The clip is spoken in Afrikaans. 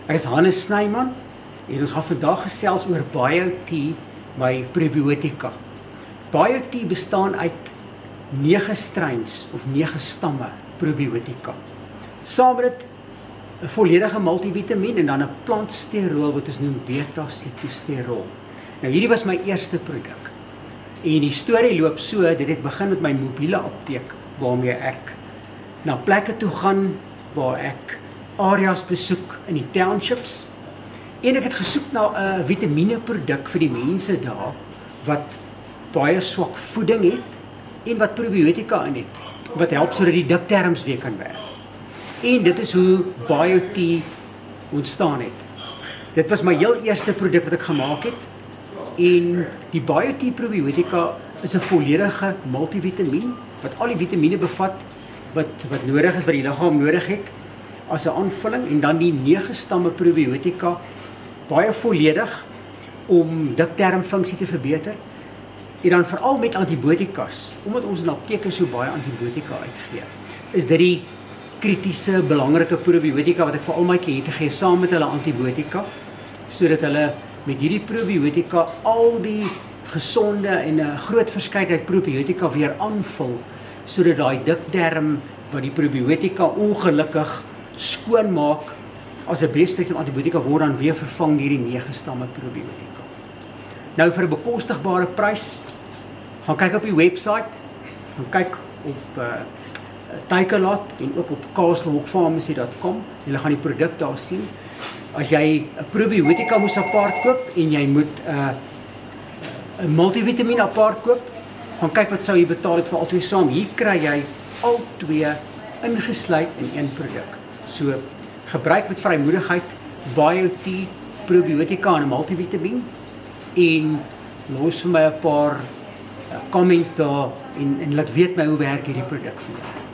Ek is Hannes Snyman en ons gaan vandag gesels oor Probiotieka, my Prebiotieka. Probiotieka bestaan uit 9 strains of 9 stamme Probiotieka. Saam met dit 'n volledige multivitamin en dan 'n plantsterol wat ons noem beta-Phytosterol. Nou hierdie was my eerste produk. En die storie loop so, dit het begin met my mobiele apteek waarmee ek na plekke toe gaan waar ek areas besoek in die townships. En ek het gesoek na 'n vitamieneproduk vir die mense daar wat baie swak voeding het en wat probiotika in het, wat help sodat die dikterms weer kan werk. En dit is hoe Probiotieka ontstaan het. Dit was my heel eerste produk wat ek gemaak het. En die Probiotieka Probiotika is 'n volledige multivitamin wat al die vitamiene bevat wat nodig is, wat die liggaam nodig het as 'n aanvulling, en dan die 9 stamme probiotika, baie volledig om diktermfunksie te verbeter. En dan veral met antibiotikas, omdat ons in apteke so baie antibiotika uitgee, is dit die kritiese, belangrike probiotika wat ek vir al my kliënte gee saam met hulle antibiotika, sodat hulle met hierdie probiotika al die gesonde en 'n groot verskeidenheid probiotika weer aanvul, sodat daai dikterm wat die probiotika ongelukkig skoon maak as 'n breë spektrum antibiotika word dan weer vervang deur die 9 stamme probiotika. Nou vir 'n bekostigbare prys, gaan kyk op die webwerf, gaan kyk op Takealot en ook op Pharmacist.com. Julle gaan die produk daar sien. As jy 'n probiotika moes apart koop en jy moet 'n multivitamin apart koop, gaan kyk wat sou jy betaal het vir al twee saam. Hier kry jy al twee ingesluit in een produk. So gebruik met vrymoedigheid Probiotieka Probiotika en 'n multivitamin en los vir my 'n paar comments daar en laat weet my hoe werk hierdie produk vir jou.